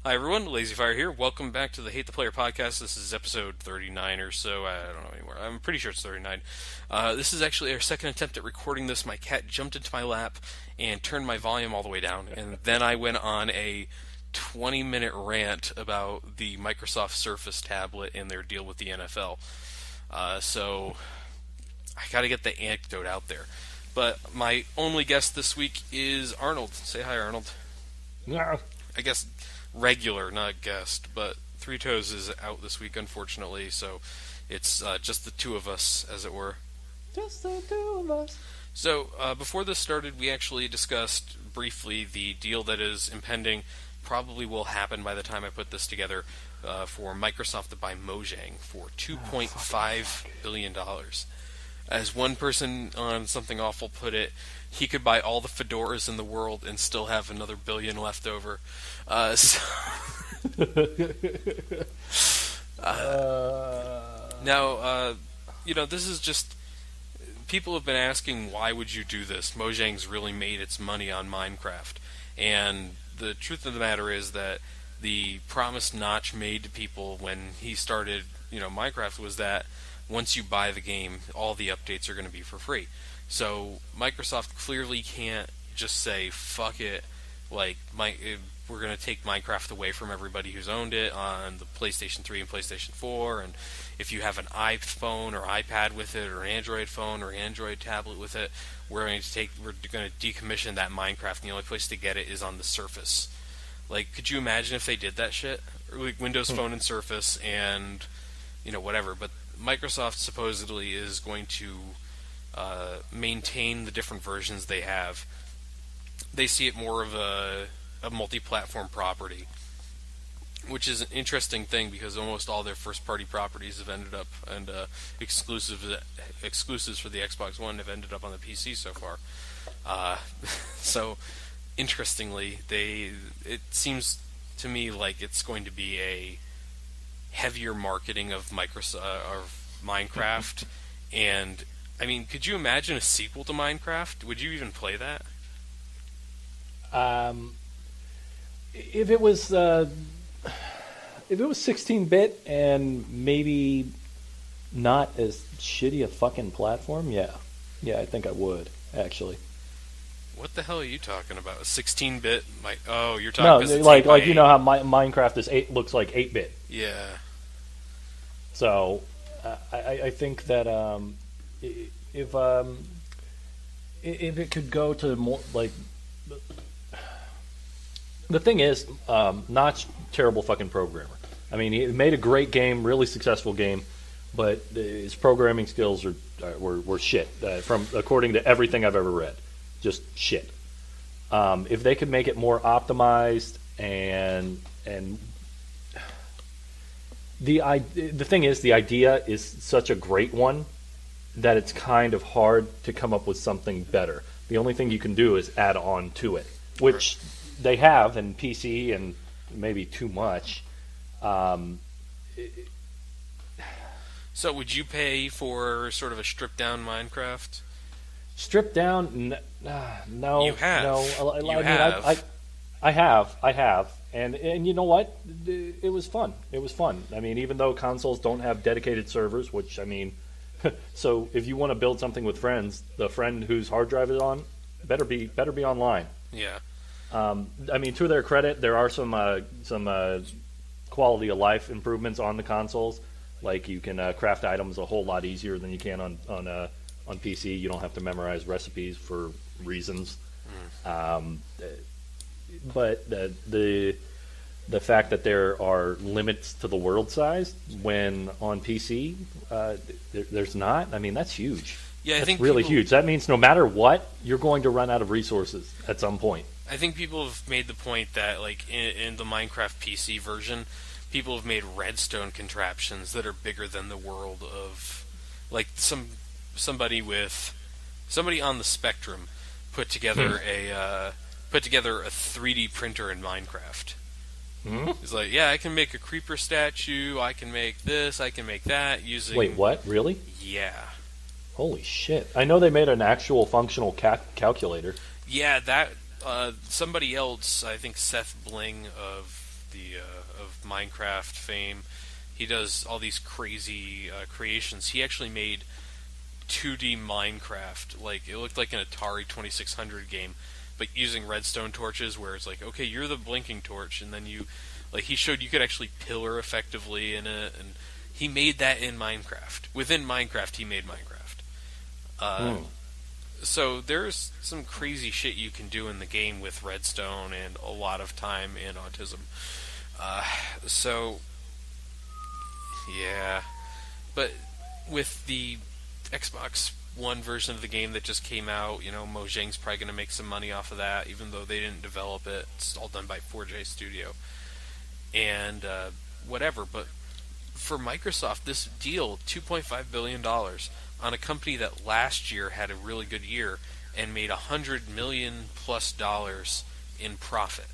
Hi everyone, Lazy Fire here. Welcome back to the Hate the Player podcast. This is episode 39 or so. I don't know anymore. I'm pretty sure it's 39. This is actually our second attempt at recording this. My cat jumped into my lap and turned my volume all the way down, and then I went on a 20-minute rant about the Microsoft Surface tablet and their deal with the NFL. So I got to get the anecdote out there. But my only guest this week is Arnold. Say hi, Arnold. No. I guess regular, not guest, but Three Toes is out this week, unfortunately, so it's just the two of us, as it were. Just the two of us. So, before this started, we actually discussed briefly the deal that is impending, probably will happen by the time I put this together, for Microsoft to buy Mojang for $2.5 billion. As one person on Something Awful put it, he could buy all the fedoras in the world and still have another billion left over. Now, this is just... People have been asking, why would you do this? Mojang's really made its money on Minecraft. And the truth of the matter is that the promise Notch made to people when he started, Minecraft was that once you buy the game, all the updates are going to be for free. So Microsoft clearly can't just say, fuck it, we're going to take Minecraft away from everybody who's owned it on the PlayStation 3 and PlayStation 4, and if you have an iPhone or iPad with it, or an Android phone or Android tablet with it, we're going to decommission that Minecraft, and the only place to get it is on the Surface. Could you imagine if they did that shit? Or Windows Phone and Surface and, whatever, but Microsoft supposedly is going to maintain the different versions they have. They see it more of a multi-platform property, which is an interesting thing because almost all their first-party properties have ended up, and exclusives for the Xbox One have ended up on the PC so far. So, interestingly, it seems to me like it's going to be a heavier marketing of Minecraft, and I mean, could you imagine a sequel to Minecraft? Would you even play that? If it was 16-bit and maybe not as shitty a fucking platform, yeah, I think I would actually. What the hell are you talking about? 16-bit? Oh, you're talking. No, like how Minecraft looks like 8-bit. Yeah. So, I think that if it could go to more like, the thing is, Notch, terrible fucking programmer. I mean, he made a great game, really successful game, but his programming skills were shit. According to everything I've ever read, just shit. If they could make it more optimized and the thing is, the idea is such a great one that it's kind of hard to come up with something better. The only thing you can do is add on to it, which they have in PC and maybe too much. So would you pay for sort of a stripped-down Minecraft? Stripped down? No. You have. No. You have. I have. And you know what? It was fun. I mean, even though consoles don't have dedicated servers, which, I mean, so if you want to build something with friends, the friend whose hard drive is on better be online. Yeah. I mean, to their credit, there are some quality of life improvements on the consoles. Like you can craft items a whole lot easier than you can on PC. You don't have to memorize recipes for reasons. But the fact that there are limits to the world size when on PC, there's not. I mean, that's huge. Yeah, I think really huge. That means no matter what, you're going to run out of resources at some point. I think people have made the point that, like, in the Minecraft PC version, people have made redstone contraptions that are bigger than the world of, like, somebody on the spectrum put together a 3D printer in Minecraft. It's like, yeah, I can make a creeper statue, I can make this, I can make that using... Wait, what? Really? Yeah. Holy shit. I know they made an actual functional calculator. Yeah, that... somebody else, I think Seth Bling of of Minecraft fame. He does all these crazy creations. He actually made 2D Minecraft. Like, it looked like an Atari 2600 game, but using redstone torches, where it's like, okay, you're the blinking torch, and then you, like, he showed you could actually pillar effectively in it, and he made that in Minecraft. Within Minecraft, he made Minecraft. So there's some crazy shit you can do in the game with redstone and a lot of time and autism. So, yeah. But with the Xbox One version of the game that just came out, you know, Mojang's probably going to make some money off of that, even though they didn't develop it. It's all done by 4J Studio. And whatever, but for Microsoft, this deal, $2.5 billion, on a company that last year had a really good year and made $100 million plus in profit.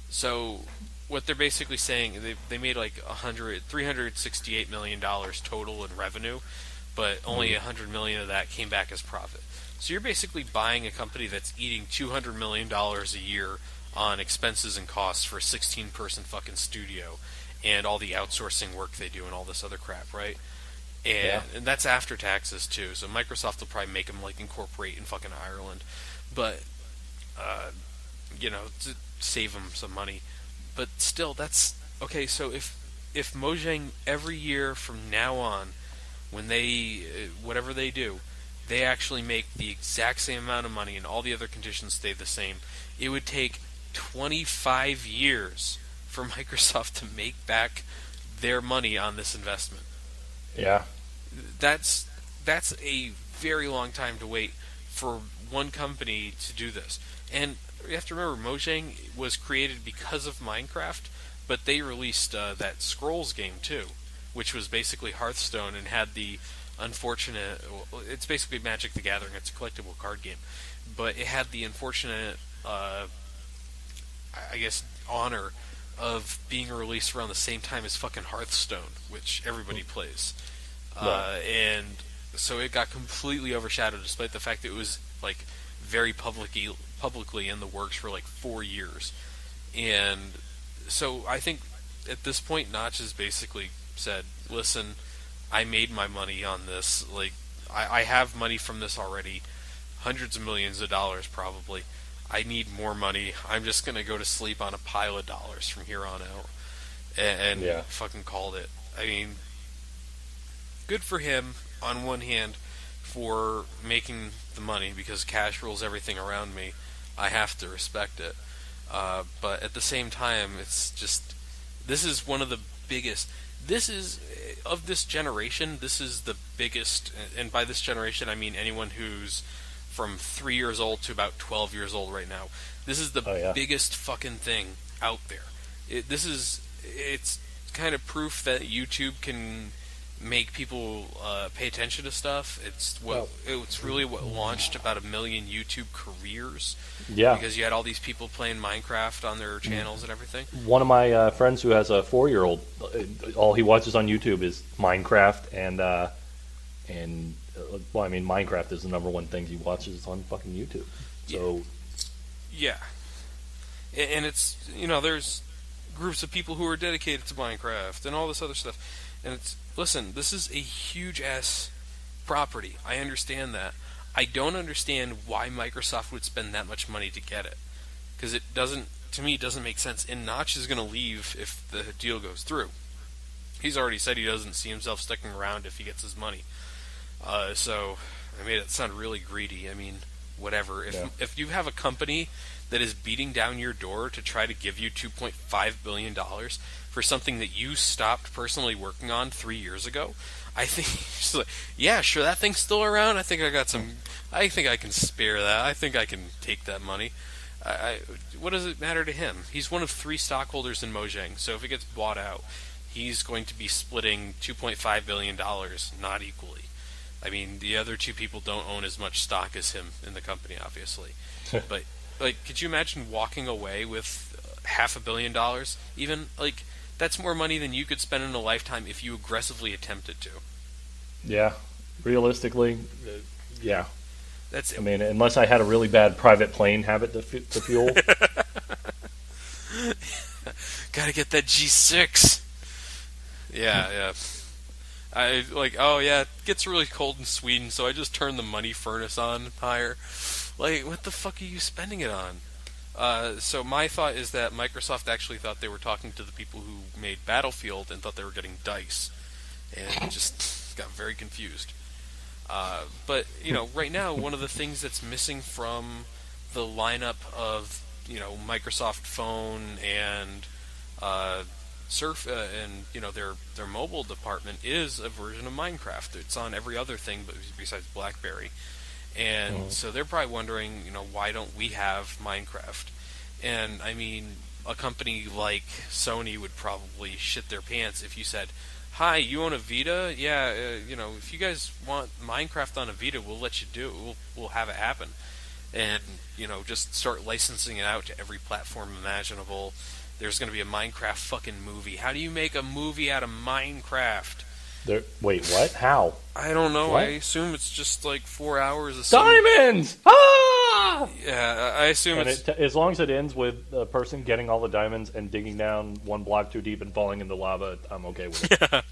So what they're basically saying, they made like $368 million total in revenue, but only $100 million of that came back as profit. So you're basically buying a company that's eating $200 million a year on expenses and costs for a 16-person fucking studio and all the outsourcing work they do and all this other crap, right? And that's after taxes too. So Microsoft will probably make them like incorporate in fucking Ireland, but you know, to save them some money. But still, that's okay. So if Mojang every year from now on, when they whatever they do, they actually make the exact same amount of money and all the other conditions stay the same, it would take 25 years for Microsoft to make back their money on this investment. Yeah. That's a very long time to wait for one company to do this. And you have to remember, Mojang was created because of Minecraft, but they released that Scrolls game too, which was basically Hearthstone and had the unfortunate... Well, it's basically Magic the Gathering. It's a collectible card game. But it had the unfortunate, I guess, honor of being released around the same time as fucking Hearthstone, which everybody plays. And so it got completely overshadowed, despite the fact that it was like very publicly in the works for like 4 years. And so I think at this point, Notch has basically said, listen, I made my money on this. Like, I have money from this already, hundreds of millions of dollars probably. I need more money. I'm just going to go to sleep on a pile of dollars from here on out. And fucking called it. I mean, good for him, on one hand, for making the money, because cash rules everything around me. I have to respect it. But at the same time, it's just... This is one of the biggest... This is... Of this generation, this is the biggest... And by this generation, I mean anyone who's from 3 years old to about 12 years old right now. This is the biggest fucking thing out there. It's kind of proof that YouTube can make people pay attention to stuff. It's really what launched about 1 million YouTube careers. Yeah, because you had all these people playing Minecraft on their channels and everything. One of my friends who has a 4-year-old, all he watches on YouTube is Minecraft, and well, I mean, Minecraft is the number one thing he watches on fucking YouTube. So, yeah, and it's, you know, there's groups of people who are dedicated to Minecraft and all this other stuff. And it's, listen, this is a huge-ass property. I understand that. I don't understand why Microsoft would spend that much money to get it. Because it doesn't, to me, it doesn't make sense. And Notch is going to leave if the deal goes through. He's already said he doesn't see himself sticking around if he gets his money. So, I made it sound really greedy. I mean, whatever. If you have a company that is beating down your door to try to give you $2.5 billion for something that you stopped personally working on 3 years ago, I think, just like, yeah, sure, that thing's still around. I think I can spare that. I think I can take that money. What does it matter to him? He's one of 3 stockholders in Mojang, so if it gets bought out, he's going to be splitting $2.5 billion, not equally. I mean, the other 2 people don't own as much stock as him in the company, obviously. But, like, could you imagine walking away with $500 million? Even, like, that's more money than you could spend in a lifetime if you aggressively attempted to. Yeah, realistically, yeah. I mean, unless I had a really bad private plane habit to fuel. gotta get that G6. Yeah. I oh yeah, it gets really cold in Sweden, so I just turn the money furnace on higher. Like, what the fuck are you spending it on? So my thought is that Microsoft actually thought they were talking to the people who made Battlefield and thought they were getting DICE, and just got very confused. But, right now, one of the things that's missing from the lineup of, Microsoft Phone and Surf and their mobile department is a version of Minecraft. It's on every other thing but besides BlackBerry. And so they're probably wondering, why don't we have Minecraft? And, I mean, a company like Sony would probably shit their pants if you said, hi, you own a Vita? Yeah, if you guys want Minecraft on a Vita, we'll let you do it. We'll have it happen. And, just start licensing it out to every platform imaginable. There's going to be a Minecraft fucking movie. How do you make a movie out of Minecraft? Wait, what? How? I don't know. What? I assume it's just like 4 hours of diamonds! Ah! Yeah, I assume and it's... as long as it ends with a person getting all the diamonds and digging down one block too deep and falling in the lava, I'm okay with it.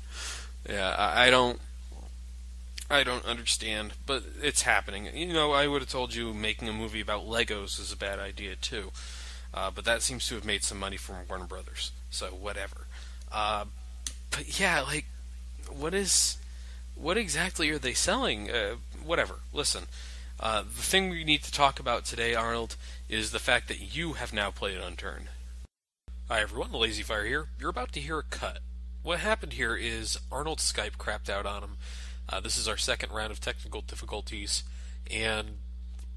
Yeah, I don't understand, but it's happening. I would have told you making a movie about Legos is a bad idea too, but that seems to have made some money from Warner Brothers, so whatever. But yeah, like, what exactly are they selling? Whatever. Listen, the thing we need to talk about today, Arnold, is the fact that you have now played Unturned. Hi everyone, Lazy Fire here. You're about to hear a cut. What happened here is Arnold's Skype crapped out on him. This is our second round of technical difficulties, and,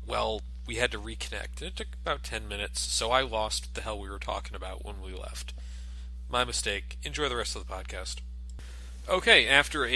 well, we had to reconnect. It took about 10 minutes, so I lost what the hell we were talking about when we left. My mistake. Enjoy the rest of the podcast. Okay, after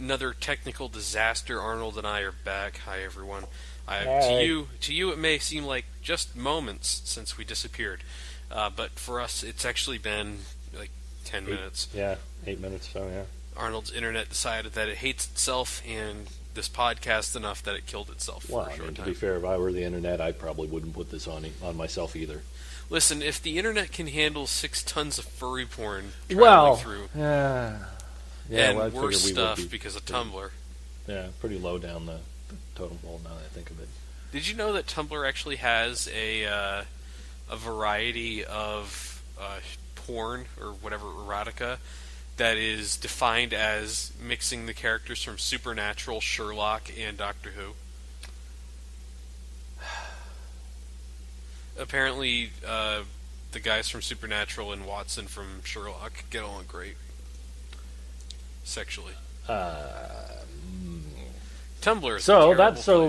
another technical disaster, Arnold and I are back. Hi, everyone. To you, it may seem like just moments since we disappeared, but for us, it's actually been like 10 minutes. Yeah, 8 minutes. So yeah. Arnold's internet decided that it hates itself and this podcast enough that it killed itself for a short time. To be fair, if I were the internet, I probably wouldn't put this on myself either. Listen, if the internet can handle 6 tons of furry porn through, and worse stuff because of Tumblr. Yeah, pretty low down the totem pole now that I think of it. Did you know that Tumblr actually has a variety of porn or whatever, erotica, that is defined as mixing the characters from Supernatural, Sherlock, and Doctor Who? Apparently, the guys from Supernatural and Watson from Sherlock get along great. Sexually. Tumblr is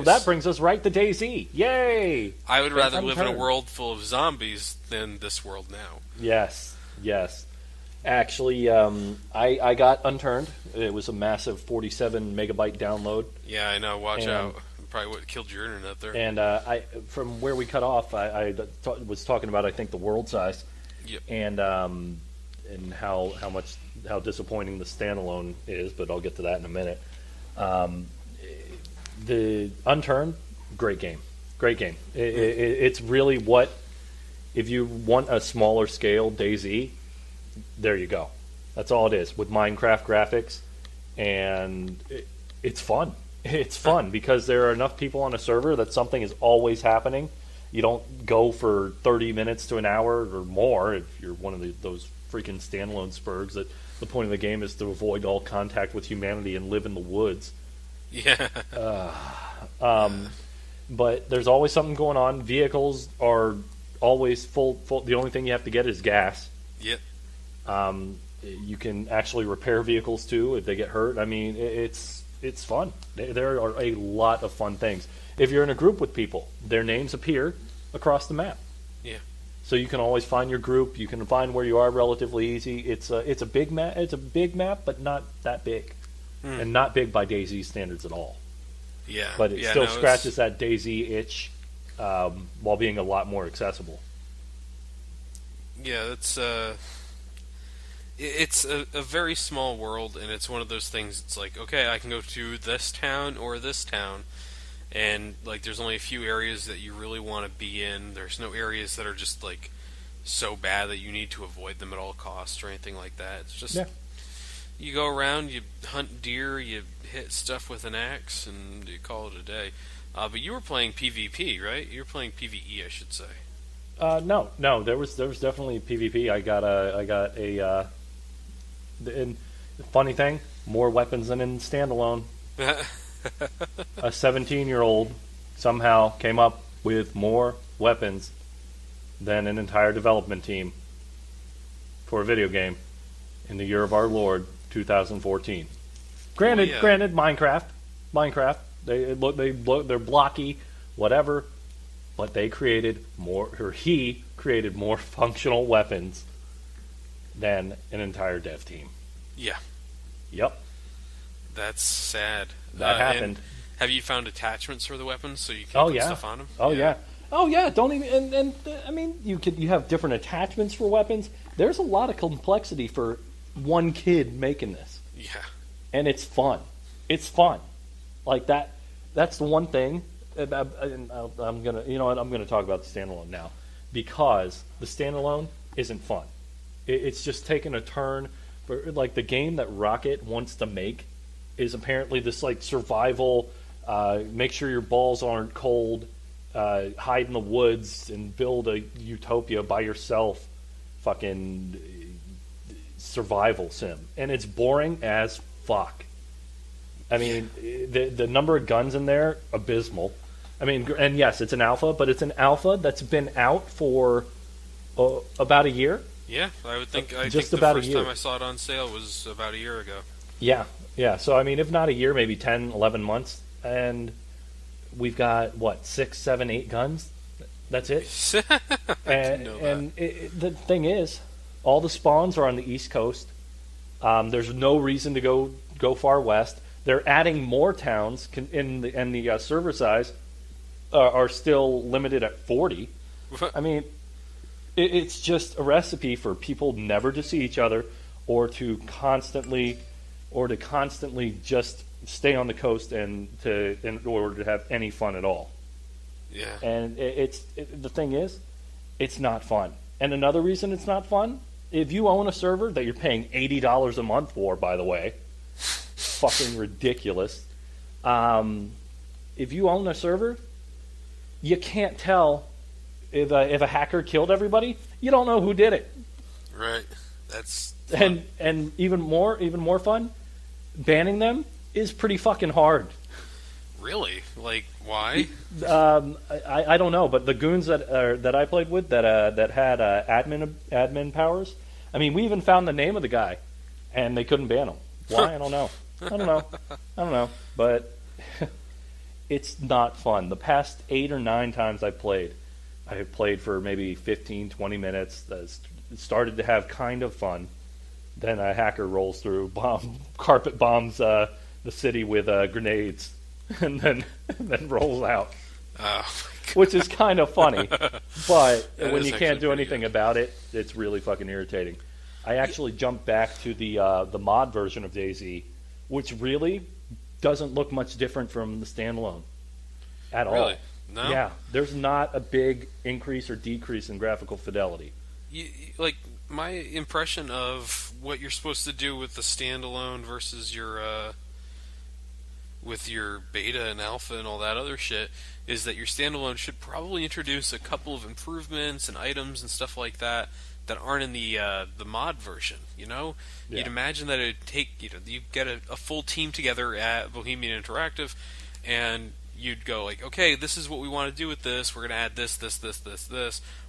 that brings us right to DayZ. Yay! I would rather live in a world full of zombies than this world now. Yes. Actually, I got Unturned. It was a massive 47 megabyte download. Yeah, I know. Watch out. Probably what killed your internet there. And from where we cut off, I was talking about, I think, the world size. Yep. And how disappointing the standalone is, but I'll get to that in a minute. The Unturned, great game. It's really what, if you want a smaller scale DayZ, there you go. That's all it is, with Minecraft graphics, and it's fun. It's fun because there are enough people on a server that something is always happening. You don't go for 30 minutes to an hour or more if you're one of those freaking standalone spurgs that the point of the game is to avoid all contact with humanity and live in the woods. Yeah. But there's always something going on. Vehicles are always full. The only thing you have to get is gas. Yep. You can actually repair vehicles too if they get hurt. I mean, it's fun. There are a lot of fun things. If you're in a group with people, their names appear across the map. Yeah. So you can always find your group. You can find where you are relatively easy. It's a big map. It's a big map, but not that big, and not big by DayZ standards at all. Yeah. But it still scratches that DayZ itch, while being a lot more accessible. Yeah, it's a very small world, and it's one of those things. It's like, okay, I can go to this town or this town, and like there's only a few areas that you really want to be in. There's no areas that are just like so bad that you need to avoid them at all costs or anything like that. It's just Yeah. you go around, you hunt deer, you hit stuff with an axe, and you call it a day. But you were playing PvP, right? You were playing PvE, I should say. No. There was definitely PvP. I got a. And the funny thing, more weapons than in standalone. A 17-year-old somehow came up with more weapons than an entire development team for a video game in the year of our Lord 2014. Granted, Minecraft. They're blocky, whatever, but they created more, or he created more functional weapons than an entire dev team. Yeah. Yep. That's sad. That happened. Have you found attachments for the weapons so you can put stuff on them? Oh yeah. Don't even and I mean you have different attachments for weapons. There's a lot of complexity for one kid making this. Yeah. And it's fun. It's fun. Like that. That's the one thing. I'm gonna talk about the standalone now because the standalone isn't fun. It's just taking a turn. For, like the game that Rocket wants to make is apparently this like survival. Make sure your balls aren't cold. Hide in the woods and build a utopia by yourself. Fucking survival sim, and it's boring as fuck. I mean, the number of guns in there, abysmal. I mean, and yes, it's an alpha, but it's an alpha that's been out for about a year. Yeah, I think the first time I saw it on sale was about a year ago. Yeah. So, I mean, if not a year, maybe 10, 11 months. And we've got, 6, 7, 8 guns? That's it. And the thing is, all the spawns are on the East Coast. There's no reason to go far west. They're adding more towns, and the server size are still limited at 40. I mean, it's just a recipe for people never to see each other, or to constantly just stay on the coast in order to have any fun at all. Yeah. And the thing is, it's not fun. And another reason it's not fun, if you own a server that you're paying $80 a month for, by the way, fucking ridiculous. If you own a server, you can't tell if a hacker killed everybody. You don't know who did it. Right. That's fun. And even more fun, banning them is pretty fucking hard. Really? Like, why? I don't know, but the goons that I played with that had admin powers. I mean, we even found the name of the guy, and they couldn't ban him. Why? I don't know. But it's not fun. The past 8 or 9 times I have played for maybe 15, 20 minutes. It started to have kind of fun. Then a hacker rolls through, carpet bombs the city with grenades, and then rolls out. Which is kind of funny, but when you can't do anything about it, it's really fucking irritating. I actually jumped back to the mod version of DayZ, which really doesn't look much different from the standalone at all. Really? No? Yeah, there's not a big increase or decrease in graphical fidelity. Like, my impression of what you're supposed to do with the standalone versus your with your beta and alpha and all that other shit is that your standalone should probably introduce a couple of improvements and items and stuff like that aren't in the mod version. Yeah. You'd imagine that it'd take you get a full team together at Bohemian Interactive, and you'd go like, okay, this is what we want to do with this. We're going to add this.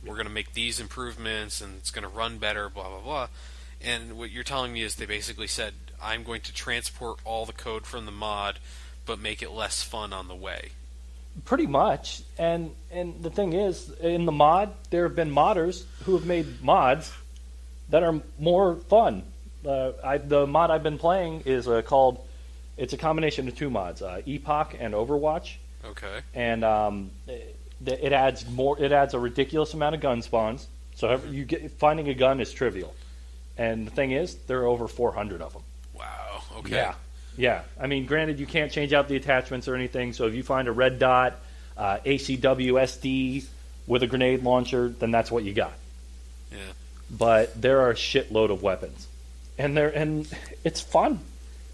We're going to make these improvements, and it's going to run better, blah, blah, blah. And what you're telling me is they basically said, I'm going to transport all the code from the mod, but make it less fun on the way. Pretty much. And the thing is, in the mod, there have been modders who have made mods that are more fun. The mod I've been playing is called... It's a combination of 2 mods, Epoch and Overwatch. Okay. And it adds more. It adds a ridiculous amount of gun spawns. So finding a gun is trivial. And the thing is, there are over 400 of them. Wow. Okay. Yeah. I mean, granted, you can't change out the attachments or anything. So if you find a red dot, ACW SD with a grenade launcher, then that's what you got. Yeah. But there are a shitload of weapons, and it's fun.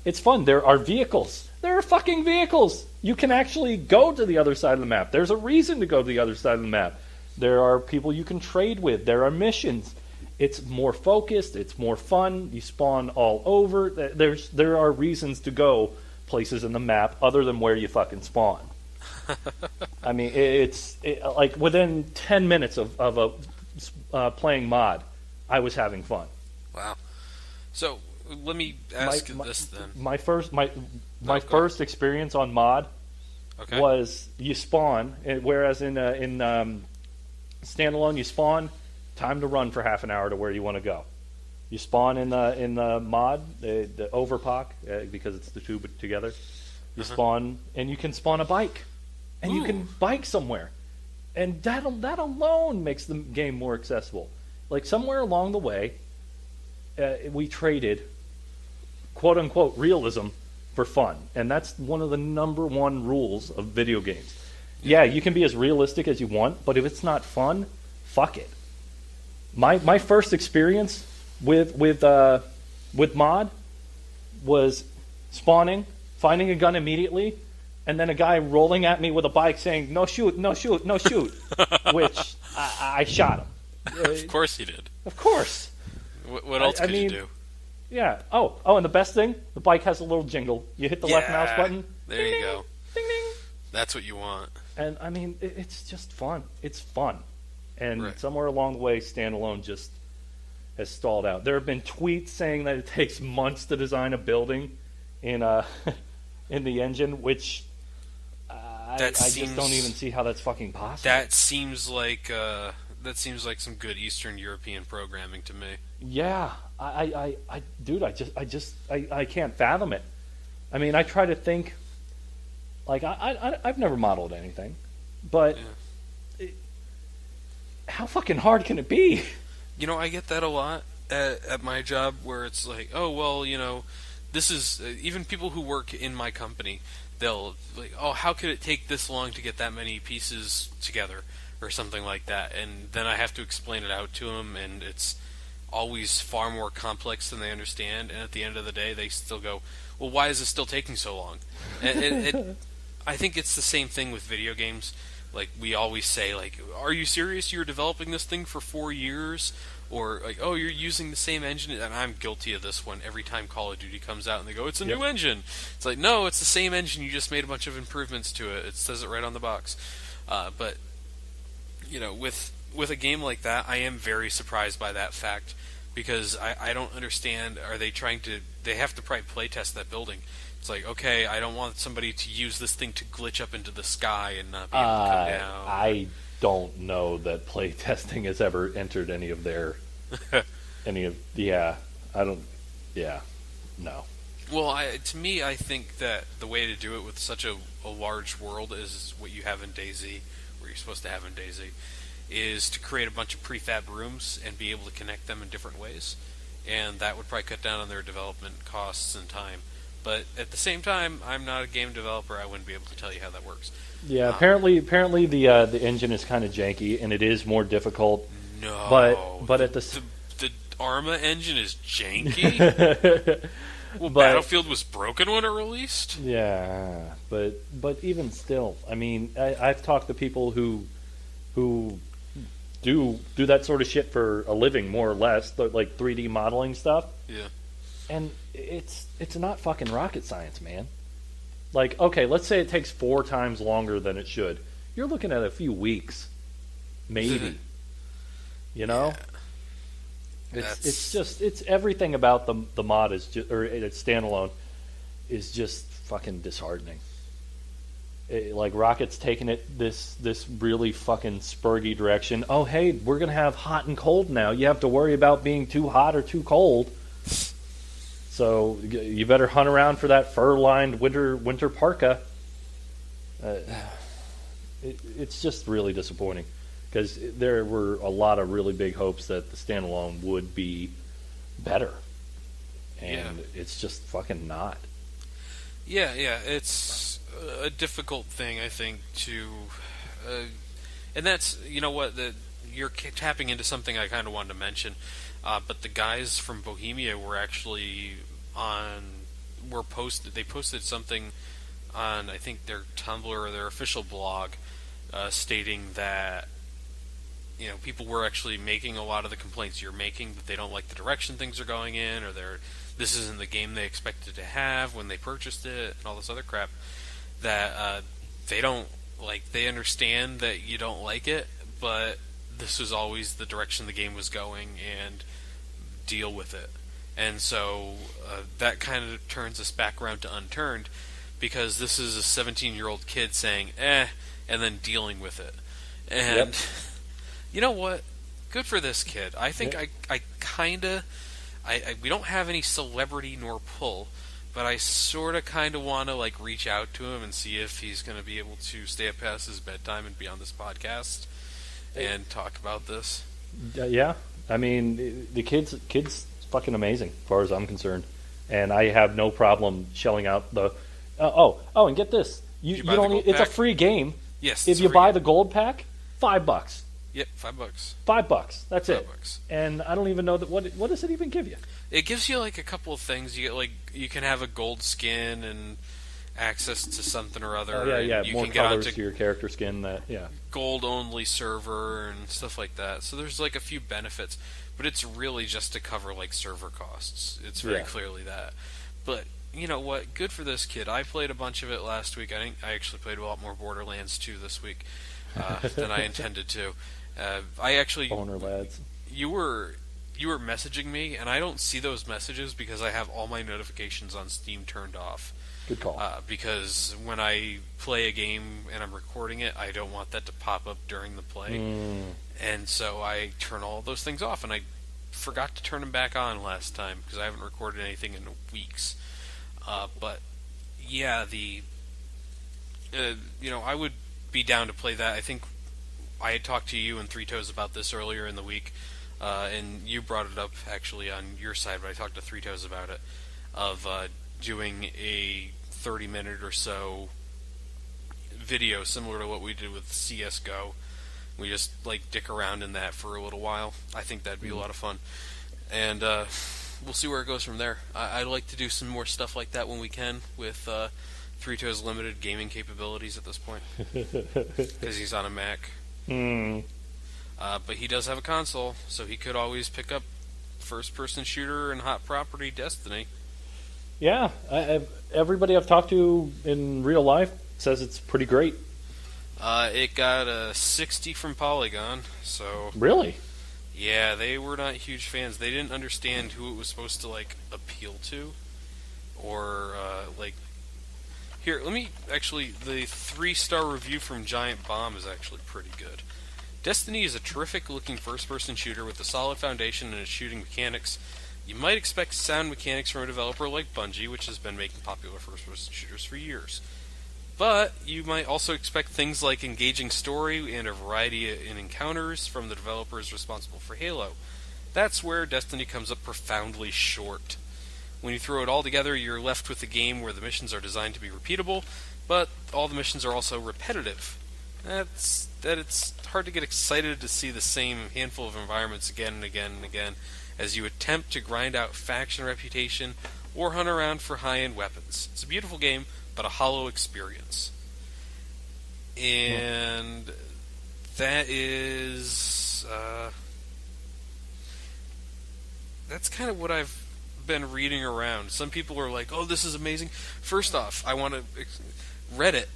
It's fun. There are vehicles. There are fucking vehicles. You can actually go to the other side of the map. There's a reason to go to the other side of the map. There are people you can trade with. There are missions. It's more focused. It's more fun. You spawn all over. There are reasons to go places in the map other than where you fucking spawn. I mean, it's like within 10 minutes of playing mod, I was having fun. Wow. So let me ask this then. My first experience on mod was you spawn, whereas in standalone you spawn, time to run for half an hour to where you want to go. You spawn in the mod, the Overpoch, because it's the two together. You spawn, and you can spawn a bike, and you can bike somewhere, and that alone makes the game more accessible. Like somewhere along the way, we traded quote unquote realism for fun, and that's one of the number one rules of video games. Yeah, you can be as realistic as you want, but if it's not fun, fuck it. My first experience with mod was spawning, finding a gun immediately, and then a guy rolling at me with a bike saying, "No shoot, no shoot, no shoot," which I shot him. Of course you did. Of course. What else could you do? Yeah. Oh, and the best thing, the bike has a little jingle. You hit the left mouse button. There ding, you go. Ding ding. That's what you want. And I mean, it's just fun. It's fun. And Right. somewhere along the way, standalone just has stalled out. There have been tweets saying that it takes months to design a building in in the engine, which I just don't even see how that's fucking possible. That seems like some good Eastern European programming to me. Yeah, dude, I can't fathom it. I mean, I try to think. Like I've never modeled anything, but how fucking hard can it be? You know, I get that a lot at my job, where it's like, oh well, you know, this is even people who work in my company. They'll like, oh, how could it take this long to get that many pieces together, or something like that, and then I have to explain it out to them, and it's always far more complex than they understand. And at the end of the day, they still go, well, why is this still taking so long? And I think it's the same thing with video games. Like, we always say, like, are you serious? You were developing this thing for 4 years? Or, like, oh, you're using the same engine? And I'm guilty of this one every time Call of Duty comes out and they go, it's a new engine. It's like, no, it's the same engine. You just made a bunch of improvements to it. It says it right on the box. But, you know, with a game like that, I am very surprised by that fact, because I don't understand. Are they trying to... They have to probably playtest that building. It's like, okay, I don't want somebody to use this thing to glitch up into the sky and not be able to come down. I don't know that playtesting has ever entered any of their... no. Well, to me, I think that the way to do it with such a large world is what you have in DayZ, where you're supposed to have in DayZ, is to create a bunch of prefab rooms and be able to connect them in different ways. And that would probably cut down on their development costs and time. But at the same time, I'm not a game developer. I wouldn't be able to tell you how that works. Yeah, apparently the engine is kind of janky, and it is more difficult. No, but at the Arma engine is janky. Well, Battlefield was broken when it released. Yeah, but even still, I mean, I've talked to people who do that sort of shit for a living, more or less, like 3D modeling stuff. Yeah. And it's not fucking rocket science, man. Like, okay, let's say it takes 4 times longer than it should. You're looking at a few weeks, maybe. You know, it's everything about the mod is just, or it's standalone, is just fucking disheartening. Like Rocket's taking it this really fucking spurgy direction. Oh, hey, we're gonna have hot and cold now. You have to worry about being too hot or too cold. So you better hunt around for that fur-lined winter parka. It's just really disappointing, because there were a lot of really big hopes that the standalone would be better, and it's just fucking not. Yeah, it's a difficult thing, I think, to, and that's, you know what, you're tapping into something I kind of wanted to mention, but the guys from Bohemia were actually they posted something on, I think, their Tumblr or their official blog, stating that people were actually making a lot of the complaints you're making, that they don't like the direction things are going in, or this isn't the game they expected to have when they purchased it, and all this other crap. That they understand that you don't like it, but this was always the direction the game was going, and deal with it. And so that kind of turns us back around to Unturned, because this is a 17-year-old kid saying, and then dealing with it. And you know what? Good for this kid. I think we don't have any celebrity nor pull, but I sort of kind of want to reach out to him and see if he's going to be able to stay up past his bedtime and be on this podcast and talk about this. Yeah, I mean, the kid's fucking amazing as far as I'm concerned, and I have no problem shelling out the. And get this, you don't. It's a free game. Yes. If you buy the gold pack, $5. Yep, $5. $5. That's it. $5. And I don't even know that. What does it even give you? It gives you a couple of things. You get you can have a gold skin and access to something or other. Oh, yeah. You More can get colors onto to your character skin. gold only server and stuff like that. So there's a few benefits, but it's really just to cover server costs. It's very clearly that. But you know what? Good for this kid. I played a bunch of it last week. I think I actually played a lot more Borderlands 2 this week than I intended to. I actually Boner lads. You were messaging me, and I don't see those messages because I have all my notifications on Steam turned off. Good call. Because when I play a game and I'm recording it, I don't want that to pop up during the play, and so I turn all those things off. And I forgot to turn them back on last time because I haven't recorded anything in weeks. But yeah, I would be down to play that. I think I had talked to you and Three Toes about this earlier in the week, and you brought it up actually on your side, but I talked to Three Toes about it, of doing a 30-minute or so video similar to what we did with CSGO. We just dick around in that for a little while. I think that'd be a lot of fun, and we'll see where it goes from there. I'd like to do some more stuff like that when we can with Three Toes' limited gaming capabilities at this point, because he's on a Mac. But he does have a console, so he could always pick up first-person shooter and hot property Destiny. Yeah, everybody I've talked to in real life says it's pretty great. It got a 60 from Polygon, so... Really? Yeah, they were not huge fans. They didn't understand who it was supposed to, appeal to. Or, Here, let me... Actually, the 3-star review from Giant Bomb is actually pretty good. Destiny is a terrific-looking first-person shooter with a solid foundation in its shooting mechanics. You might expect sound mechanics from a developer like Bungie, which has been making popular first-person shooters for years. But you might also expect things like engaging story and a variety in encounters from the developers responsible for Halo. That's where Destiny comes up profoundly short. When you throw it all together, you're left with a game where the missions are designed to be repeatable, but all the missions are also repetitive. It's hard to get excited to see the same handful of environments again and again and again as you attempt to grind out faction reputation or hunt around for high-end weapons. It's a beautiful game, but a hollow experience. And that is... that's kind of what I've been reading around. Some people are like, oh, this is amazing. First off, I want to... Reddit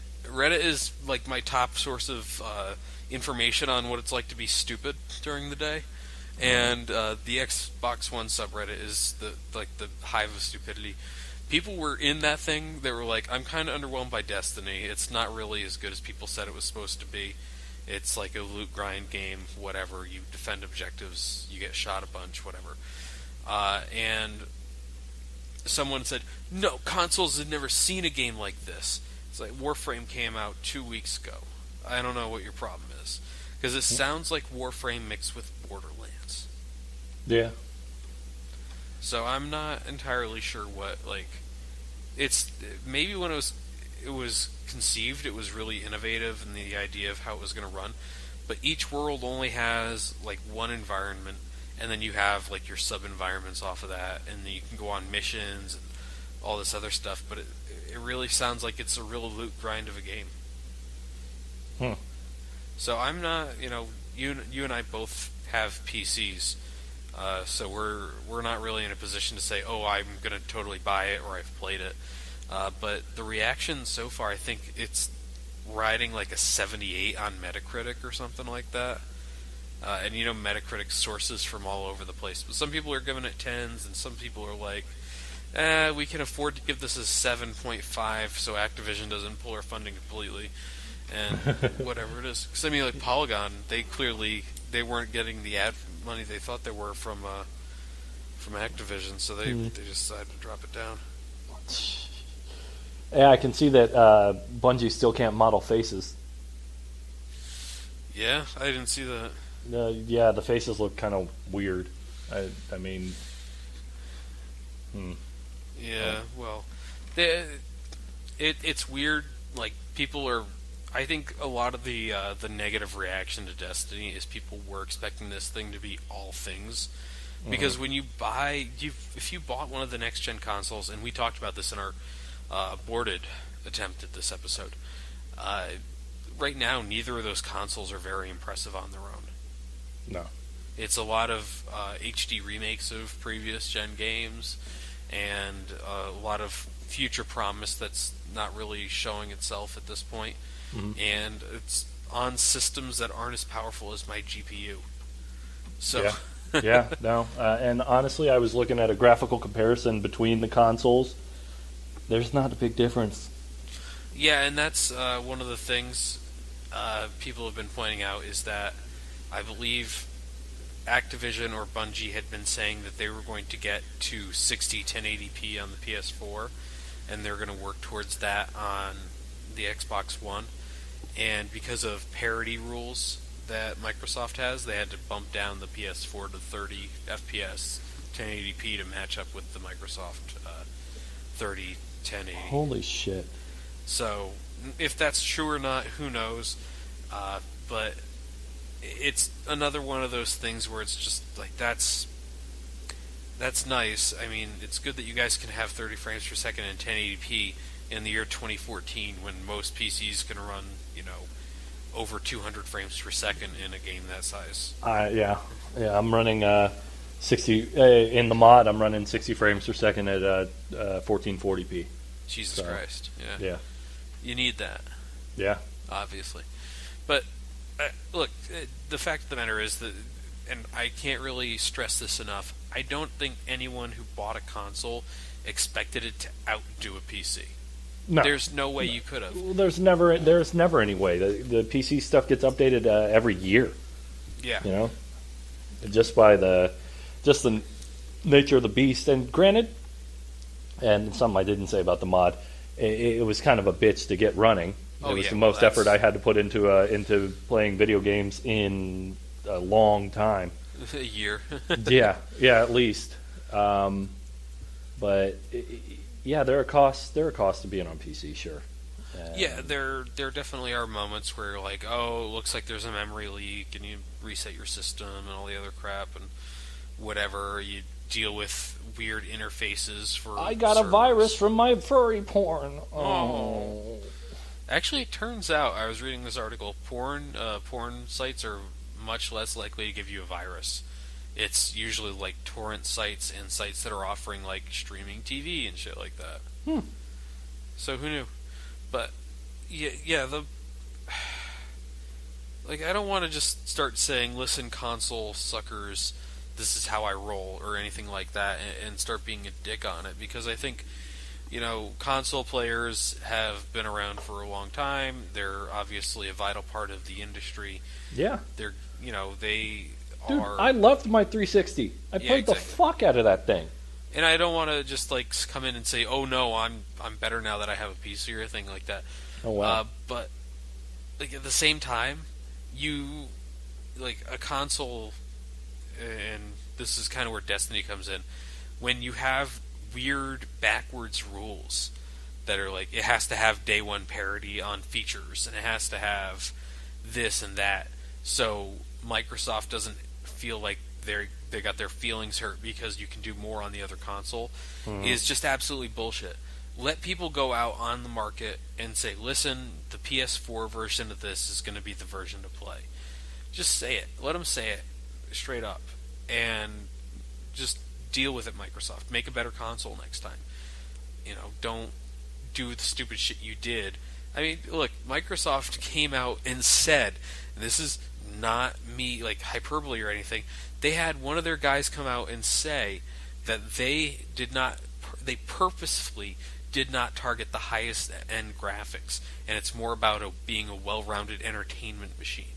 is my top source of information on what it's like to be stupid during the day. And the Xbox One subreddit is the hive of stupidity. People were in that thing. They were like, I'm kind of underwhelmed by Destiny. It's not really as good as people said it was supposed to be. It's like a loot grind game, whatever. You defend objectives, you get shot a bunch, whatever. And someone said, no, consoles have never seen a game like this. It's like Warframe came out 2 weeks ago. I don't know what your problem is. Because it sounds like Warframe mixed with Borderlands. Yeah. So I'm not entirely sure what, it's... Maybe when it was conceived, it was really innovative in the idea of how it was going to run. but each world only has like one environment, and then you have like your sub environments off of that, and then you can go on missions and all this other stuff. But it really sounds like it's a real loot grind of a game. So I'm not, you and I both have PCs, so we're not really in a position to say, oh, I'm gonna totally buy it or I've played it. But the reaction so far, I think it's riding like a 78 on Metacritic or something like that. And Metacritic sources from all over the place. But some people are giving it 10s, and some people are like, we can afford to give this a 7.5 so Activision doesn't pull our funding completely. And whatever it is. Because, I mean, like Polygon, they weren't getting the ad money they thought they were from Activision, so they just decided to drop it down. Yeah, I can see that Bungie still can't model faces. Yeah, I didn't see that. Yeah, the faces look kind of weird. I mean... Yeah, well... It's weird, like, people are... I think a lot of the negative reaction to Destiny is people were expecting this thing to be all things. Because when you if you bought one of the next-gen consoles, and we talked about this in our aborted attempt at this episode, right now neither of those consoles are very impressive on their own. No. It's a lot of HD remakes of previous-gen games, and a lot of future promise that's not really showing itself at this point. And it's on systems that aren't as powerful as my GPU. So and honestly, I was looking at a graphical comparison between the consoles. There's not a big difference. Yeah, and that's one of the things people have been pointing out is that I believe Activision or Bungie had been saying that they were going to get to 60 1080p on the PS4, and they're going to work towards that on the Xbox One. And because of parity rules that Microsoft has, they had to bump down the PS4 to 30 FPS 1080p to match up with the Microsoft 30 1080. Holy shit. So, if that's true or not, who knows? But it's another one of those things where it's just like, that's nice. I mean, it's good that you guys can have 30 frames per second and 1080p in the year 2014 when most PCs can run, over 200 frames per second in a game that size. Yeah, I'm running 60 in the mod. I'm running 60 frames per second at 1440p. Jesus Christ! Yeah, you need that. Yeah, obviously. But look, the fact of the matter is that, and I can't really stress this enough, I don't think anyone who bought a console expected it to outdo a PC. No. There's no way you could have. There's never any way. The PC stuff gets updated every year. Yeah. Just by the nature of the beast. And granted, and something I didn't say about the mod, it was kind of a bitch to get running. It was the most effort I had to put into playing video games in a long time. A year. yeah, at least. But there are costs. There are costs to being on PC, sure. Yeah, there definitely are moments where you're like, oh, it looks like there's a memory leak, and you reset your system and all the other crap and whatever. You deal with weird interfaces for. I got servers. A virus from my furry porn. Oh. Actually, it turns out I was reading this article. Porn sites are much less likely to give you a virus. It's usually like torrent sites and sites that are offering like streaming TV and shit like that. So who knew? But yeah, I don't want to just start saying, "Listen, console suckers, this is how I roll," or anything like that, and start being a dick on it, because I think, console players have been around for a long time. They're obviously a vital part of the industry. Yeah. They're, they Dude, are... I loved my 360. I played the fuck out of that thing. And I don't want to just, come in and say, oh, no, I'm better now that I have a PC or anything like that. Oh, wow. But, at the same time, a console, and this is kind of where Destiny comes in, when you have weird backwards rules that are like, it has to have day one parity on features, and it has to have this and that, so Microsoft doesn't feel like they got their feelings hurt because you can do more on the other console is just absolutely bullshit. Let people go out on the market and say, listen, the PS4 version of this is going to be the version to play. Just say it. Let them say it straight up. And just deal with it, Microsoft. Make a better console next time. Don't do the stupid shit you did. I mean, look, Microsoft came out and said, and this is not me, like, hyperbole or anything, they had one of their guys come out and say that they purposefully did not target the highest end graphics, and it's more about being a well-rounded entertainment machine.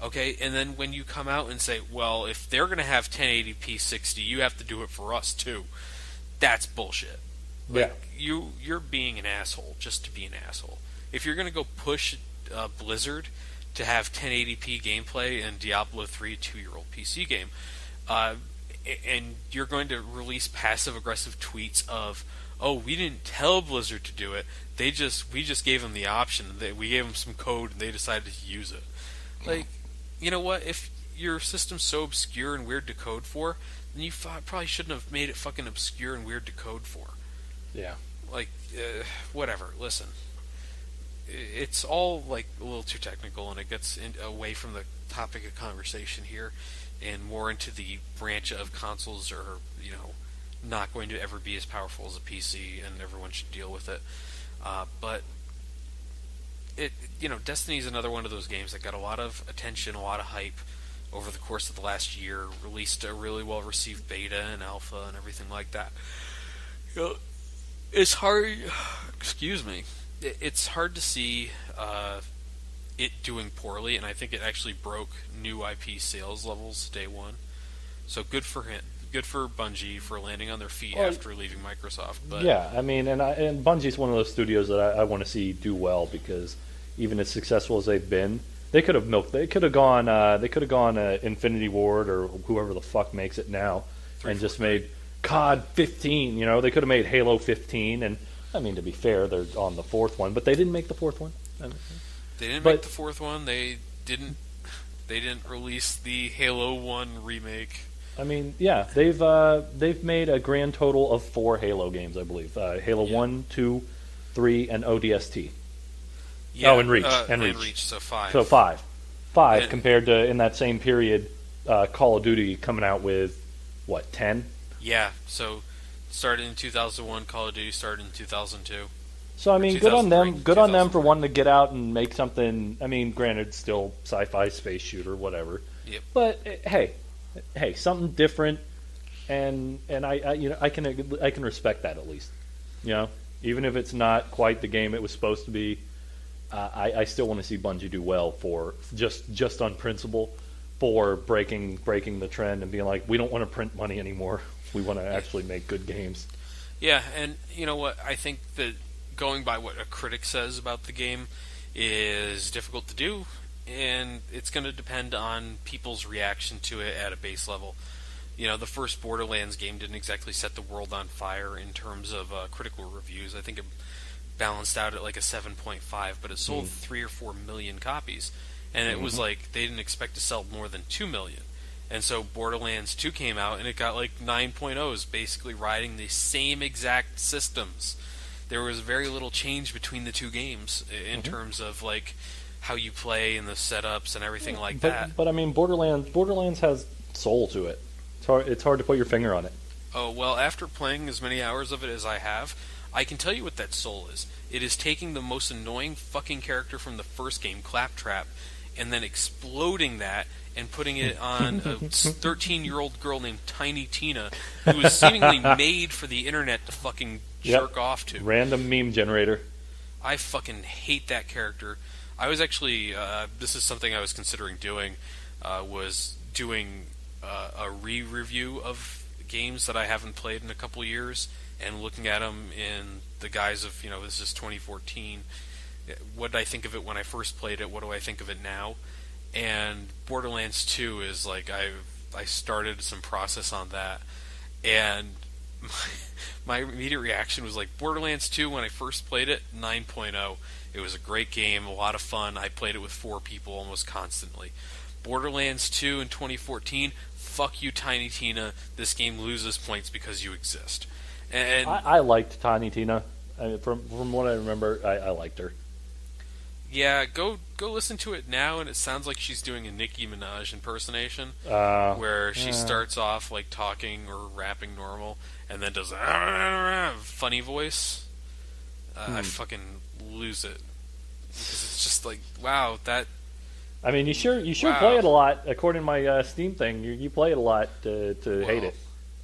Okay, and then when you come out and say, well, if they're going to have 1080p 60, you have to do it for us too, that's bullshit. Like, you're being an asshole just to be an asshole. If you're going to go push Blizzard to have 1080p gameplay in Diablo 3, 2-year-old PC game, and you're going to release passive-aggressive tweets of, oh, we didn't tell Blizzard to do it, we just gave them the option, we gave them some code, and they decided to use it. Like, you know what, if your system's so obscure and weird to code for, then you probably shouldn't have made it fucking obscure and weird to code for. Yeah. Like, whatever, listen. It's all, like, a little too technical, and it gets away from the topic of conversation here, and more into the branch of consoles are, not going to ever be as powerful as a PC, and everyone should deal with it. But Destiny is another one of those games that got a lot of attention, a lot of hype over the course of the last year. Released a really well-received beta and alpha and everything like that. It's hard. Excuse me. It's hard to see it doing poorly, and I think it actually broke new IP sales levels day one. So good for him. Good for Bungie for landing on their feet after leaving Microsoft. But yeah, I mean, and Bungie's one of those studios that I want to see do well, because even as successful as they've been, they could have milked. They could have gone. Infinity Ward or whoever the fuck makes it now, and just made COD 15. They could have made Halo 15, and I mean, to be fair, they're on the fourth one, but they didn't make the fourth one. They didn't make the fourth one. They didn't release the Halo 1 remake. I mean, yeah, they've made a grand total of 4 Halo games, I believe. Halo 1, 2, 3, and ODST. Yeah, and Reach. And Reach. So 5. So 5. 5 compared to, in that same period, Call of Duty coming out with, 10? Yeah, so started in 2001, Call of Duty started in 2002. So, I mean, good on them. Good on them for wanting to get out and make something. I mean, granted, still sci-fi space shooter, whatever. Yep. But hey, something different, and I can respect that at least. Even if it's not quite the game it was supposed to be, I still want to see Bungie do well for just on principle, for breaking the trend and being like, we don't want to print money anymore. We want to actually make good games. Yeah, and you know what? I think that going by what a critic says about the game is difficult to do, and it's going to depend on people's reaction to it at a base level. The first Borderlands game didn't exactly set the world on fire in terms of critical reviews. I think it balanced out at like a 7.5, but it sold 3 or 4 million copies, and it was like they didn't expect to sell more than 2 million. And so Borderlands 2 came out, and it got like 9.0s, basically riding the same exact systems. There was very little change between the two games in terms of like how you play and the setups and everything like that. But I mean, Borderlands has soul to it. It's hard to put your finger on it. Oh, well, after playing as many hours of it as I have, I can tell you what that soul is. It is taking the most annoying fucking character from the first game, Claptrap, and then exploding that and putting it on a 13-year-old girl named Tiny Tina, who is seemingly made for the internet to fucking jerk off to. Random meme generator. I fucking hate that character. I was actually, this is something I was considering doing, was doing a re-review of games that I haven't played in a couple years, and looking at them in the guise of, this is 2014. What did I think of it when I first played it? What do I think of it now? And Borderlands 2 is like, I started some process on that, and my immediate reaction was like, Borderlands 2, when I first played it, 9.0. It was a great game, a lot of fun. I played it with 4 people almost constantly. Borderlands 2 in 2014, fuck you, Tiny Tina. This game loses points because you exist. And I liked Tiny Tina. From what I remember, I liked her. yeah, go listen to it now, and it sounds like she's doing a Nicki Minaj impersonation, where she starts off like talking or rapping normal, and then does a funny voice. I fucking lose it because it's just like, wow, that. I mean, you sure Wow. play it a lot. According to my Steam thing, you play it a lot to hate it.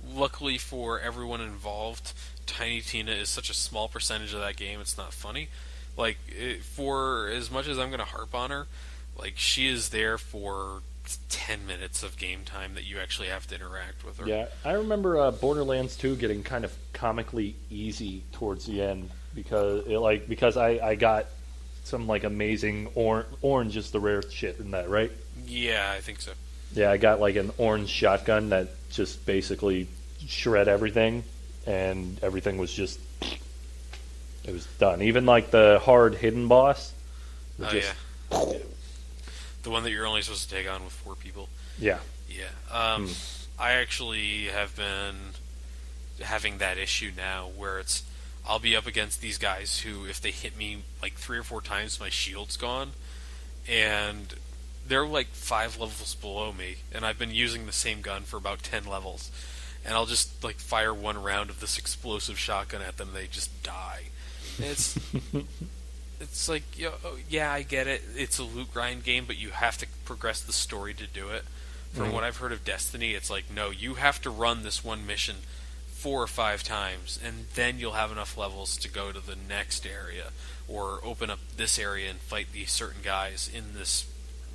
Luckily for everyone involved, Tiny Tina is such a small percentage of that game. It's not funny. Like, for as much as I'm going to harp on her, like, she is there for 10 minutes of game time that you actually have to interact with her. Yeah, I remember Borderlands 2 getting kind of comically easy towards the end because I got some like amazing orange is the rare shit in that, right? Yeah, I think so. Yeah, I got like an orange shotgun that just basically shred everything, and everything was just it was done. Even like the hard hidden boss. Oh, just, yeah. The one that you're only supposed to take on with 4 people. Yeah. Yeah. I actually have been having that issue now where I'll be up against these guys who, if they hit me like 3 or 4 times, my shield's gone. And they're like 5 levels below me, and I've been using the same gun for about 10 levels. And I'll just like fire 1 round of this explosive shotgun at them, and they just die. And it's like, yeah, I get it. It's a loot grind game, but you have to progress the story to do it. From what I've heard of Destiny, it's like, no, you have to run this one mission 4 or 5 times, and then you'll have enough levels to go to the next area, or open up this area and fight these certain guys in this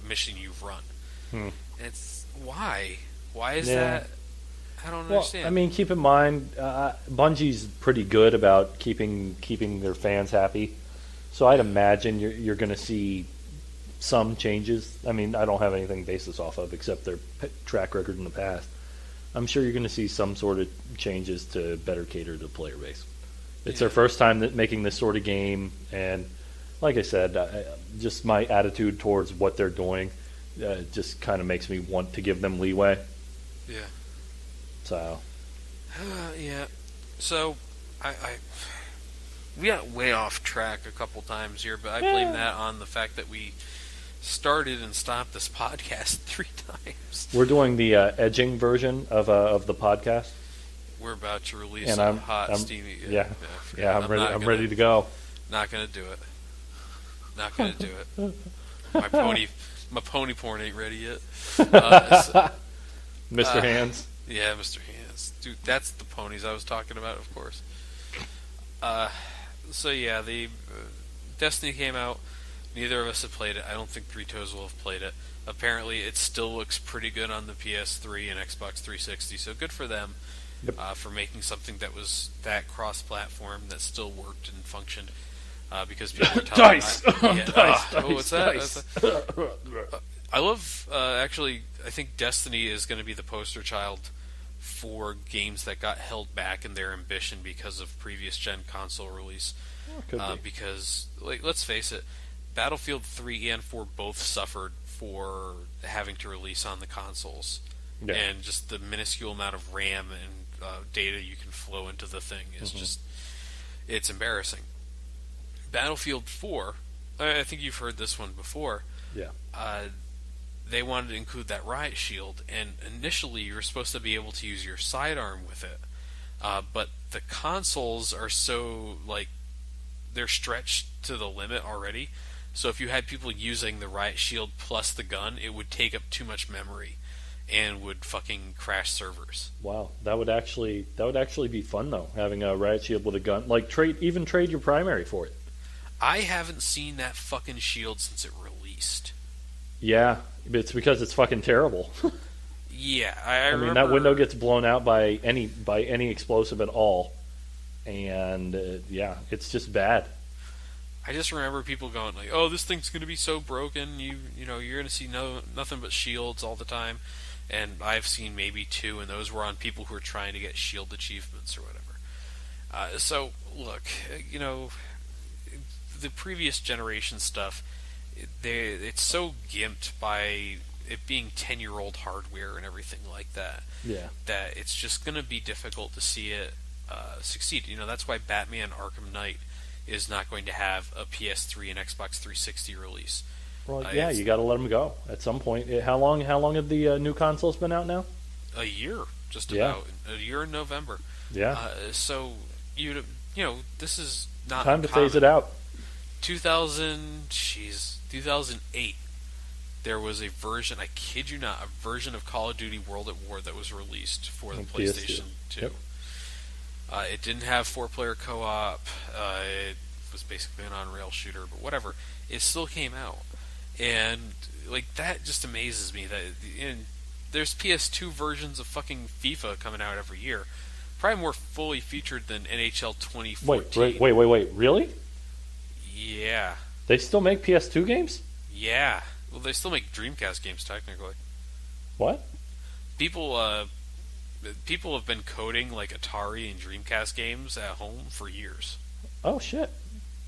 mission you've run. And it's, why? Why is that? I don't understand. I mean, keep in mind, Bungie's pretty good about keeping their fans happy. So I'd imagine you're going to see some changes. I mean, I don't have anything to base this off of except their track record in the past. I'm sure you're going to see some sort of changes to better cater to the player base. It's their first time making this sort of game, and like I said, just my attitude towards what they're doing just kind of makes me want to give them leeway. Yeah. So. Yeah. So, we got way off track a couple times here, but I blame that on the fact that we started and stopped this podcast 3 times. We're doing the edging version of the podcast. We're about to release And a I'm hot, steamy... I'm ready. I'm ready to go. Not gonna do it. Not gonna do it. My pony porn ain't ready yet. Mr. Hands. Yeah, Mr. Hands. Dude, that's the ponies I was talking about, of course. So yeah, the Destiny came out. Neither of us have played it. I don't think Three Toes will have played it. Apparently, it still looks pretty good on the PS3 and Xbox 360, so good for them for making something that was that cross-platform that still worked and functioned. Because people were telling Dice! What's that? I love, actually, I think Destiny is going to be the poster child for games that got held back in their ambition because of previous gen console release. Because, like, let's face it, Battlefield 3 and 4 both suffered for having to release on the consoles. Yeah. And just the minuscule amount of RAM and data you can flow into the thing is just, it's embarrassing. Battlefield 4, I think you've heard this one before. Yeah. They wanted to include that riot shield, and initially you were supposed to be able to use your sidearm with it. But the consoles are so, like, they're stretched to the limit already. So if you had people using the riot shield plus the gun, it would take up too much memory and would fucking crash servers. Wow, that would actually be fun though, having a riot shield with a gun. Like trade your primary for it. I haven't seen that fucking shield since it released. Yeah, it's because it's fucking terrible. Yeah, I mean that window gets blown out by any explosive at all, and yeah, it's just bad. I just remember people going like, "Oh, this thing's going to be so broken. You know, you're going to see nothing but shields all the time." And I've seen maybe 2, and those were on people who were trying to get shield achievements or whatever. So look, you know, the previous generation stuff, it's so gimped by it being 10-year-old hardware and everything like that, Yeah. that it's just going to be difficult to see it succeed. That's why Batman Arkham Knight is not going to have a PS3 and Xbox 360 release. Well, yeah, you got to let them go at some point. How long have the new consoles been out now? A year, just Yeah. about a year in November. Yeah. So this is not Time to uncommon. phase it out. 2008. There was a version, I kid you not, a version of Call of Duty World at War that was released for the On PlayStation PS2. 2. Yep. It didn't have 4-player co-op. It was basically an on-rail shooter, but whatever. It still came out. And, that just amazes me. There's PS2 versions of fucking FIFA coming out every year. Probably more fully featured than NHL 2014. Wait. Really? Yeah. They still make PS2 games? Yeah. Well, they still make Dreamcast games, technically. What? People have been coding, Atari and Dreamcast games at home for years. Oh, shit.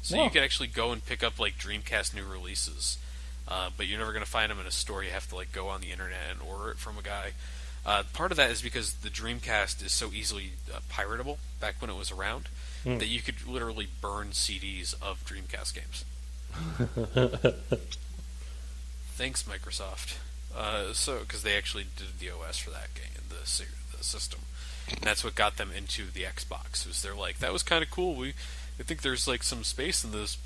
So you can actually go and pick up, Dreamcast new releases. But you're never going to find them in a store. You have to, go on the internet and order it from a guy. Part of that is because the Dreamcast is so easily piratable back when it was around that you could literally burn CDs of Dreamcast games. Thanks, Microsoft. Because they actually did the OS for that game, the system, and that's what got them into the Xbox. Was they're like, that was kind of cool. I think there's some space in this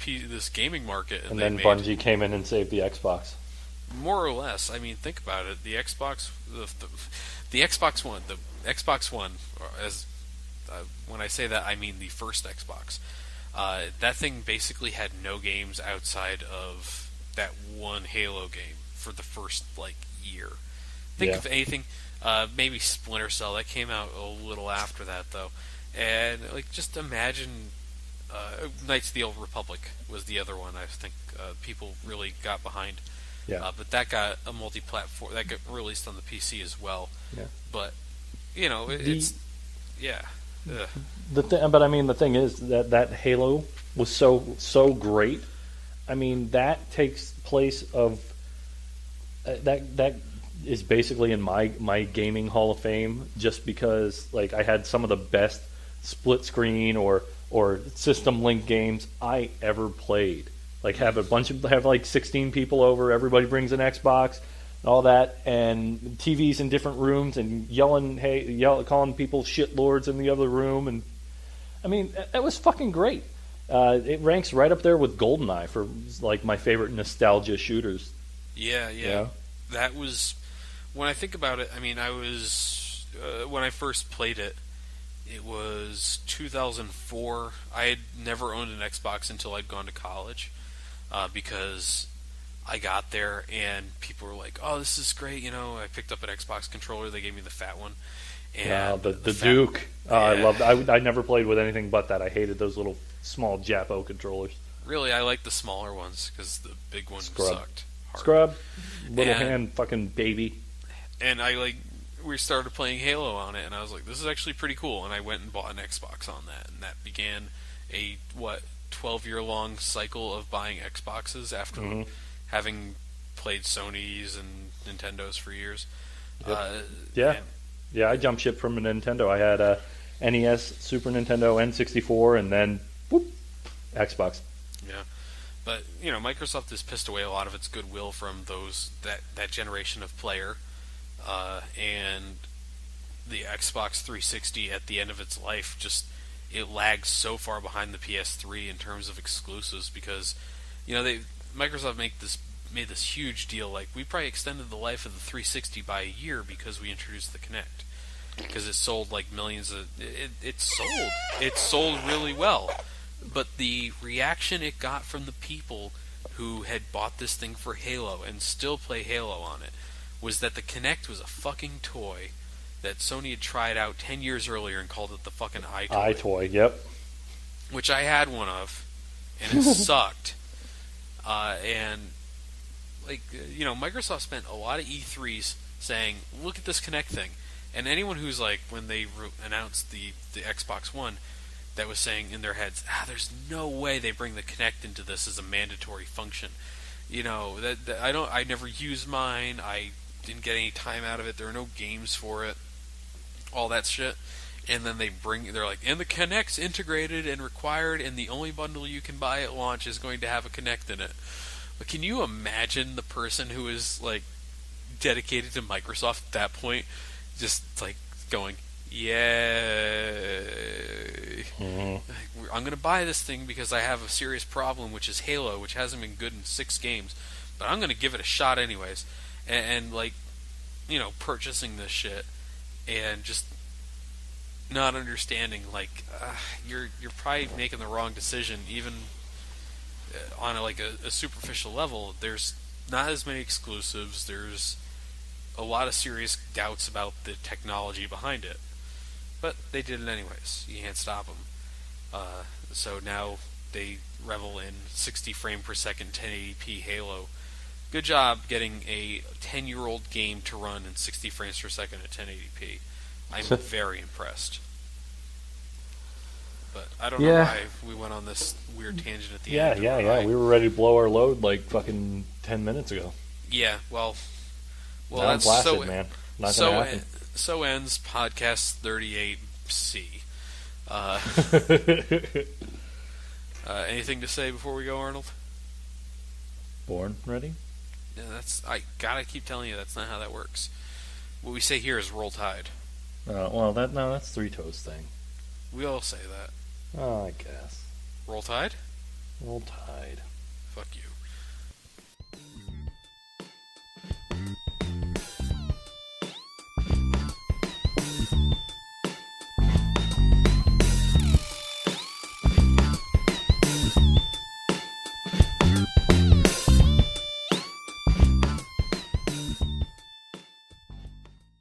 gaming market, and then Bungie came in and saved the Xbox. More or less. I mean, think about it. The Xbox, the Xbox One, as when I say that, I mean the first Xbox. That thing basically had no games outside of that one Halo game for the first year. Think of anything, maybe Splinter Cell. That came out a little after that though, and just imagine. Knights of the Old Republic was the other one I think people really got behind. Yeah. But that got a multi-platform. That got released on the PC as well. Yeah. But it's yeah. Ugh. But I mean, the thing is that Halo was so great. I mean, that takes place of that is basically in my gaming Hall of Fame, just because I had some of the best split screen or system link games I ever played. Have 16 people over, everybody brings an Xbox, all that, and TVs in different rooms, and calling people shitlords in the other room, and I mean, that was fucking great. It ranks right up there with GoldenEye for my favorite nostalgia shooters. Yeah. That was, when I think about it, I mean, I was when I first played it. It was 2004. I had never owned an Xbox until I'd gone to college, because I got there and people were like, "Oh, this is great!" I picked up an Xbox controller. They gave me the fat one. And the Duke. Oh, yeah. I loved it. I never played with anything but that. I hated those little small Japo controllers. Really, I like the smaller ones because the big one sucked. Hard. Scrub, little hand, fucking baby. And we started playing Halo on it, and I was like, this is actually pretty cool, and I went and bought an Xbox on that, and that began a 12-year-long cycle of buying Xboxes after having played Sony's and Nintendo's for years. Yep. I jumped ship from a Nintendo. I had a NES, Super Nintendo, N64, and then Xbox. Yeah. But, Microsoft has pissed away a lot of its goodwill from that generation of player. And the Xbox 360 at the end of its life it lags so far behind the PS3 in terms of exclusives because Microsoft made this huge deal we probably extended the life of the 360 by a year because we introduced the Kinect, because it sold millions of it sold really well, but the reaction it got from the people who had bought this thing for Halo and still play Halo on it was that the Kinect was a fucking toy that Sony had tried out 10 years earlier and called it the fucking iToy. iToy, yep. Which I had one of, and it sucked. Microsoft spent a lot of E3s saying, look at this Kinect thing. And anyone who's when they announced the Xbox One, that was saying in their heads, there's no way they bring the Kinect into this as a mandatory function. that I never used mine. I didn't get any time out of it. There are no games for it. All that shit. And then they're like, and the Kinect's integrated and required, and the only bundle you can buy at launch is going to have a Kinect in it. But can you imagine the person who is like dedicated to Microsoft at that point, just like going, yay. I'm going to buy this thing because I have a serious problem, which is Halo, which hasn't been good in 6 games, but I'm going to give it a shot anyways. And like, purchasing this shit and just not understanding, like, you're probably making the wrong decision, even on a superficial level. There's not as many exclusives. There's a lot of serious doubts about the technology behind it. But they did it anyways. You can't stop them. So now they revel in 60 frame per second 1080p Halo. Good job getting a 10-year-old game to run in 60 frames per second at 1080p. I'm very impressed. But I don't know why we went on this weird tangent at the end. Yeah. We were ready to blow our load like fucking 10 minutes ago. Yeah, well, now that's blasted, man. Not gonna happen. So ends podcast 38C. Anything to say before we go, Arnold? Born ready? Yeah, I gotta keep telling you that's not how that works. What we say here is roll tide. That's Three Toes thing. We all say that. Oh, I guess. Roll tide? Roll tide. Fuck you.